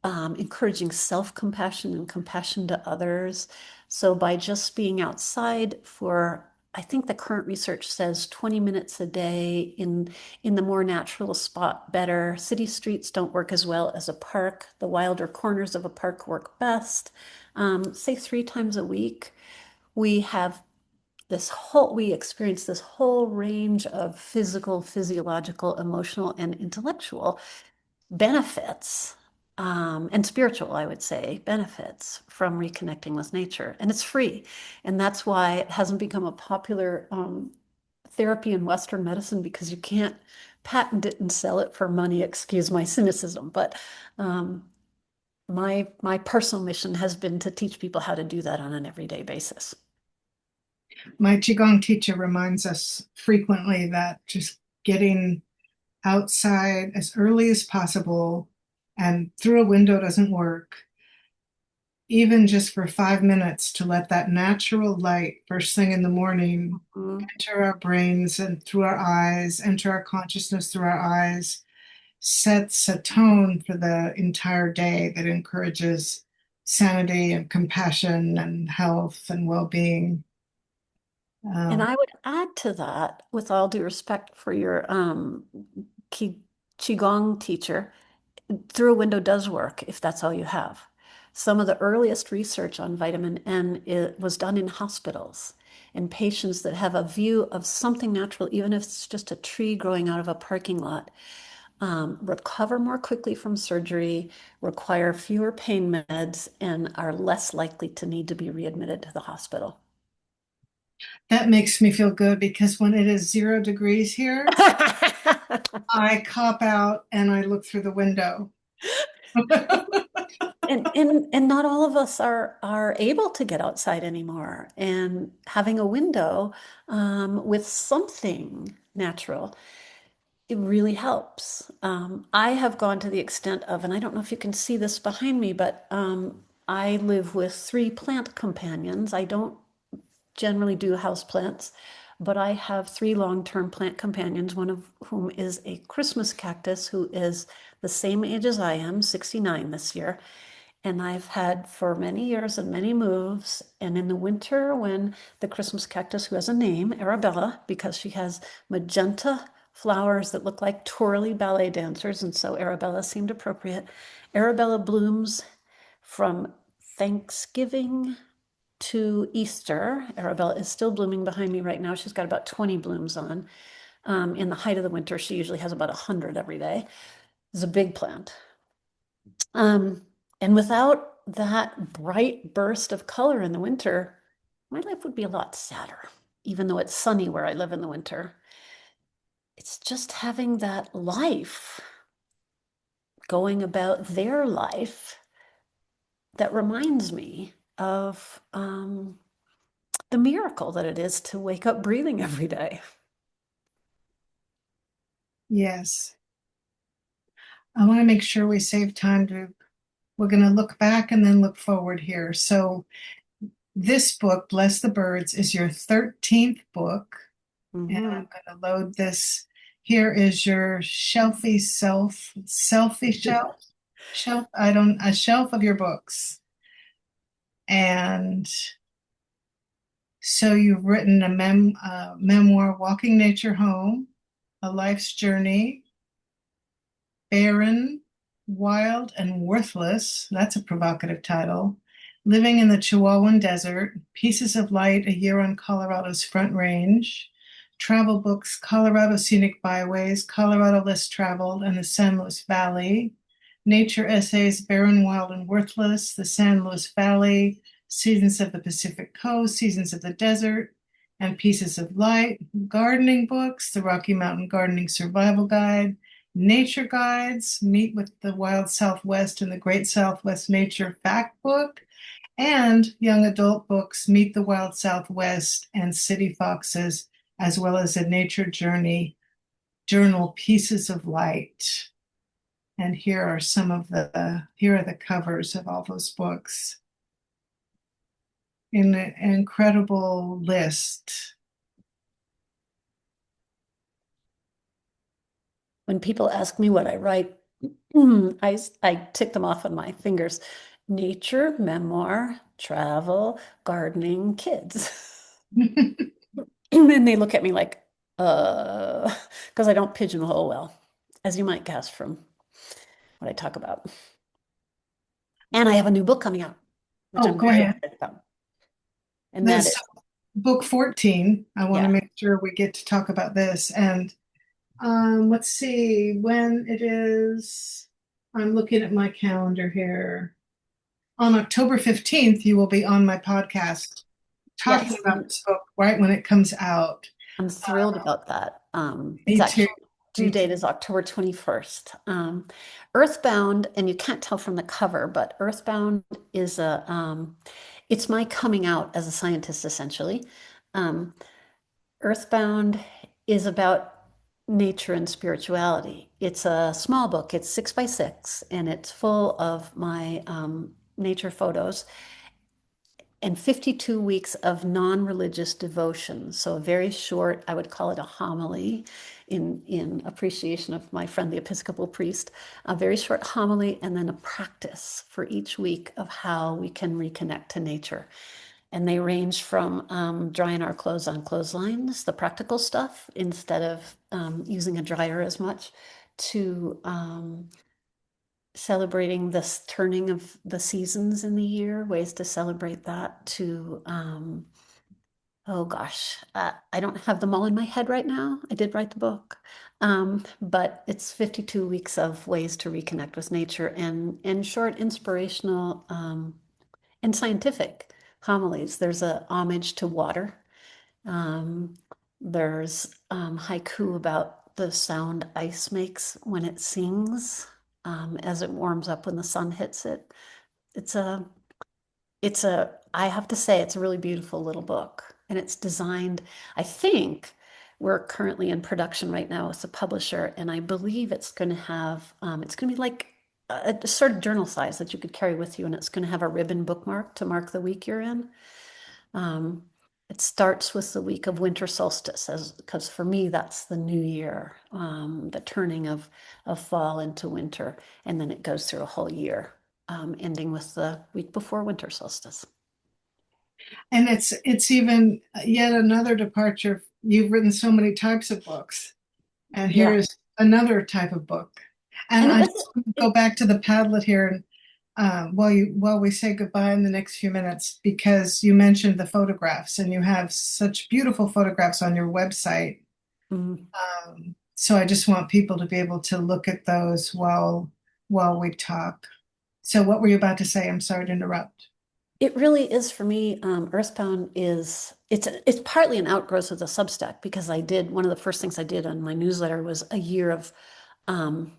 C: encouraging self-compassion and compassion to others. So by just being outside for, I think the current research says 20 minutes a day in the more natural spot better. City streets don't work as well as a park. The wilder corners of a park work best. Say 3 times a week, we have we experience this whole range of physical, physiological, emotional, and intellectual benefits, and spiritual, I would say, benefits from reconnecting with nature. And it's free. And that's why it hasn't become a popular therapy in Western medicine, because you can't patent it and sell it for money. Excuse my cynicism. But my personal mission has been to teach people how to do that on an everyday basis.
B: My Qigong teacher reminds us frequently that just getting outside as early as possible and through a window doesn't work, even just for 5 minutes, to let that natural light first thing in the morning
C: Mhm.
B: enter our brains and through our eyes, enter our consciousness through our eyes, sets a tone for the entire day that encourages sanity and compassion and health and well-being.
C: And
B: Um,
C: I would add to that, with all due respect for your Qigong teacher, through a window does work if that's all you have. Some of the earliest research on vitamin N was done in hospitals, and patients that have a view of something natural, even if it's just a tree growing out of a parking lot, recover more quickly from surgery, require fewer pain meds, and are less likely to need to be readmitted to the hospital.
B: that makes me feel good because when it is 0 degrees here, I cop out and I look through the window.
C: And not all of us are able to get outside anymore. And having a window with something natural, it really helps. I have gone to the extent of, and I don't know if you can see this behind me, but I live with 3 plant companions. I don't generally do house plants, but I have 3 long-term plant companions, one of whom is a Christmas cactus who is the same age as I am, 69 this year. And I've had for many years and many moves. And in the winter, when the Christmas cactus, who has a name, Arabella, because she has magenta flowers that look like twirly ballet dancers, and so Arabella seemed appropriate. Arabella blooms from Thanksgiving to Easter. Arabella is still blooming behind me right now. She's got about 20 blooms on. In the height of the winter, she usually has about 100 every day. It's a big plant. And without that bright burst of color in the winter, my life would be a lot sadder, even though it's sunny where I live in the winter. It's just having that life going about their life that reminds me of the miracle that it is to wake up breathing every day.
B: Yes. I want to make sure we save time we're going to look back and then look forward here. So this book, Bless the Birds, is your 13th book. And
C: Mm-hmm.
B: I'm going to load this. Here is your selfie shelf, a shelf of your books. And so you've written a memoir, Walking Nature Home, A Life's Journey, Barren, Wild, and Worthless. That's a provocative title. Living in the Chihuahuan Desert, Pieces of Light, A Year on Colorado's Front Range, travel books, Colorado Scenic Byways, Colorado Less Traveled, and the San Luis Valley, nature essays, Barren, Wild, and Worthless, the San Luis Valley, Seasons of the Pacific Coast, Seasons of the Desert, and Pieces of Light, gardening books, the Rocky Mountain Gardening Survival Guide, nature guides, Meet with the Wild Southwest and the Great Southwest Nature Fact Book, and young adult books, Meet the Wild Southwest and City Foxes, as well as a nature journey journal, Pieces of Light. And here are the covers of all those books in an incredible list.
C: When people ask me what I write, I tick them off on my fingers. Nature, memoir, travel, gardening, kids. And they look at me like, because I don't pigeonhole well, as you might guess from what I talk about. And I have a new book coming out, which
B: Oh,
C: I'm
B: go
C: very
B: ahead.
C: excited about. And that
B: This
C: is,
B: book 14. I want to
C: yeah,
B: make sure we get to talk about this. And let's see when it is. I'm looking at my calendar here. On October 15th, you will be on my podcast talking
C: yes,
B: about this book right when it comes out.
C: I'm thrilled about that. It's
B: Me too.
C: actually due
B: Me too.
C: date is October 21st. Earthbound, and you can't tell from the cover, but Earthbound is it's my coming out as a scientist, essentially. Um, Earthbound is about nature and spirituality. It's a small book. It's 6 by 6, and it's full of my nature photos and 52 weeks of non-religious devotion. So a very short, I would call it a homily in appreciation of my friend, the Episcopal priest, a very short homily and then a practice for each week of how we can reconnect to nature. And they range from drying our clothes on clotheslines, the practical stuff, instead of using a dryer as much, to celebrating this turning of the seasons in the year, ways to celebrate that, to oh gosh, I don't have them all in my head right now. I did write the book. But it's 52 weeks of ways to reconnect with nature and short inspirational and scientific homilies. There's a homage to water. Um, there's haiku about the sound ice makes when it sings, as it warms up when the sun hits it. It's a, I have to say, it's a really beautiful little book. And it's designed, I think we're currently in production right now with the publisher, and I believe it's going to have, it's going to be like a sort of journal size that you could carry with you, and it's going to have a ribbon bookmark to mark the week you're in. Um, it starts with the week of winter solstice, as because for me that's the new year, the turning of fall into winter, and then it goes through a whole year, ending with the week before winter solstice.
B: And it's even yet another departure. You've written so many types of books, and
C: Yeah,
B: here's another type of book. And
C: and
B: I
C: it
B: just
C: was
B: want to go
C: it,
B: back to the Padlet here, and while we say goodbye in the next few minutes, because you mentioned the photographs, and you have such beautiful photographs on your website.
C: mm,
B: So I just want people to be able to look at those while we talk. So what were you about to say? I'm sorry to interrupt.
C: it really is for me. Earthbound is it's partly an outgrowth of the Substack because I did one of the first things I did on my newsletter was a year of um,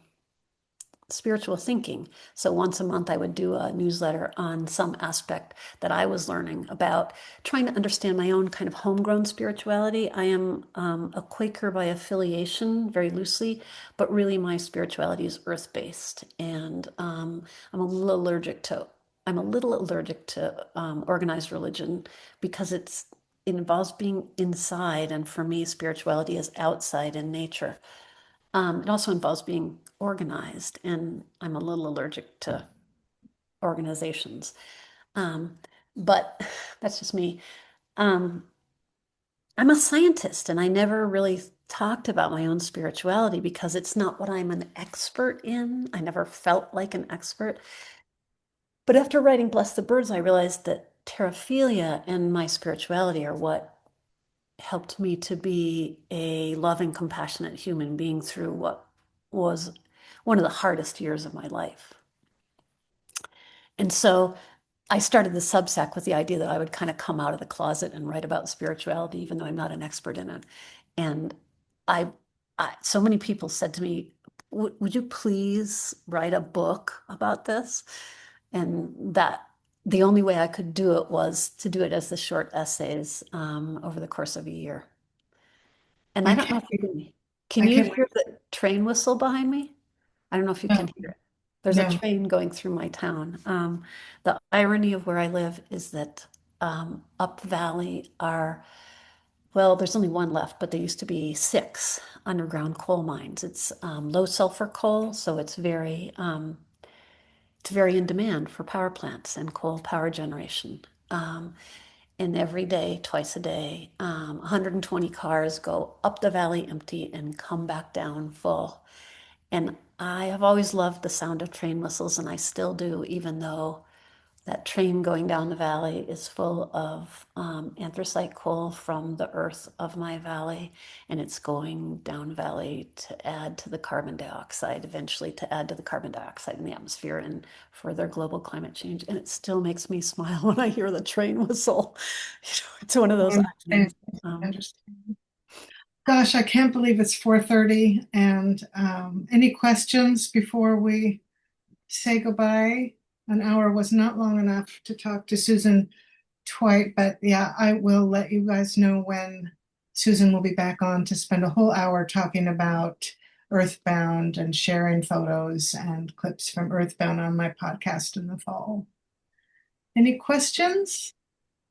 C: spiritual thinking. So once a month, I would do a newsletter on some aspect that I was learning about trying to understand my own kind of homegrown spirituality. I am a Quaker by affiliation, very loosely, but really my spirituality is earth-based, and I'm a little allergic to. I'm a little allergic to organized religion because it involves being inside, and for me, spirituality is outside in nature. It also involves being organized, and I'm a little allergic to organizations. Um, but that's just me. Um, I'm a scientist, and I never really talked about my own spirituality because it's not what I'm an expert in. I never felt like an expert. But after writing Bless the Birds, I realized that terraphilia and my spirituality are what helped me to be a loving, compassionate human being through what was one of the hardest years of my life. And so I started the Substack with the idea that I would kind of come out of the closet and write about spirituality, even though I'm not an expert in it. And I, so many people said to me, would you please write a book about this? And that the only way I could do it was to do it as the short essays over the course of a year. And I
B: I
C: don't know
B: can't
C: if you
B: wait.
C: can
B: I
C: you
B: can't
C: hear
B: wait.
C: the train whistle behind me? I don't know if you can
B: No,
C: hear it. There's a
B: no.
C: train going through my town. The irony of where I live is that up valley are, well, there's only one left, but there used to be six underground coal mines. It's low sulfur coal, so it's very in demand for power plants and coal power generation. Um, and every day, twice a day, 120 cars go up the valley empty and come back down full. And I have always loved the sound of train whistles, and I still do, even though that train going down the valley is full of anthracite coal from the earth of my valley, and it's going down valley to add to the carbon dioxide, eventually to add to the carbon dioxide in the atmosphere and further global climate change. And it still makes me smile when I hear the train whistle. It's one of
B: I
C: those
B: understand.
C: ironies.
B: I understand. Gosh, I can't believe it's 4:30. And any questions before we say goodbye? An hour was not long enough to talk to Susan Tweit, but yeah, I will let you guys know when Susan will be back on to spend a whole hour talking about Earthbound and sharing photos and clips from Earthbound on my podcast in the fall. Any questions?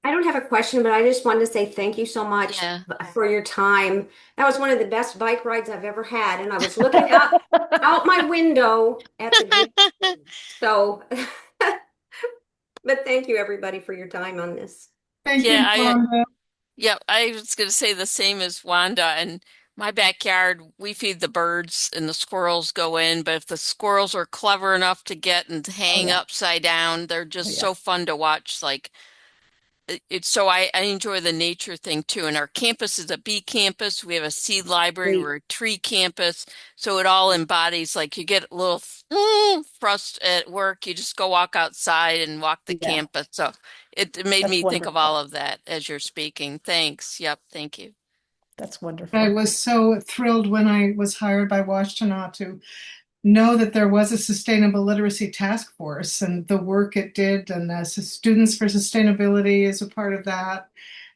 D: I don't have a question, but I just wanted to say thank you so much
A: Yeah.
D: for your time. That was one of the best bike rides I've ever had, and I was looking out my window at the green. So, but thank you everybody for your time on this.
B: Thank
A: Yeah,
B: you, Rhonda.
A: yeah, I was going to say the same as Wanda. And my backyard, we feed the birds and the squirrels go in. But if the squirrels are clever enough to get and
C: Oh,
A: hang
C: yeah.
A: upside down, they're
C: Oh,
A: just
C: yeah.
A: so fun to watch. Like it's so I enjoy the nature thing too. And our campus is a bee campus. We have a seed library.
C: Great.
A: We're a tree campus. So it all embodies like you get a little frust at work. You just go walk outside and walk the
C: Yeah,
A: campus. So it made
C: that's
A: me think of all
C: wonderful.
A: of that as you're speaking. Thanks. Yep. Thank you.
C: That's
B: I
C: wonderful.
B: was so thrilled when I was hired by Washtenaw to know that there was a sustainable literacy task force and the work it did, and Students for Sustainability is a part of that.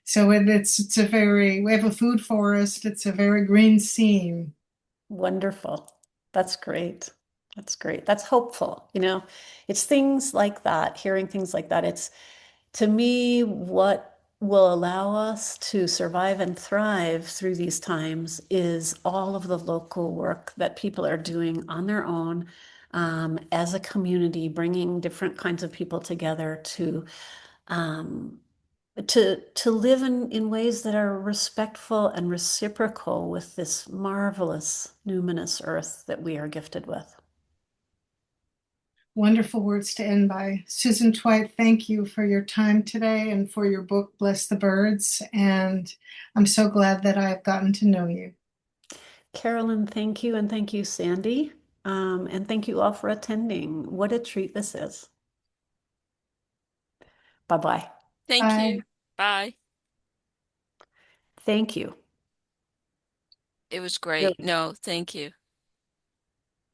B: So it's a very, we have a food forest. It's a very green scene.
C: Wonderful. That's great. That's great. That's hopeful. It's things like that, hearing things like that. It's to me what will allow us to survive and thrive through these times is all of the local work that people are doing on their own as a community, bringing different kinds of people together um, to live in ways that are respectful and reciprocal with this marvelous numinous earth that we are gifted with.
B: Wonderful words to end by. Susan Tweit, thank you for your time today and for your book, Bless the Birds. And I'm so glad that I've gotten to know you.
C: Carolyn, thank you, and thank you, Sandy. And thank you all for attending. What a treat this is. Bye-bye.
A: Thank
B: Bye.
A: you. Bye.
C: Thank you.
A: It was great.
C: Really.
A: No, thank you.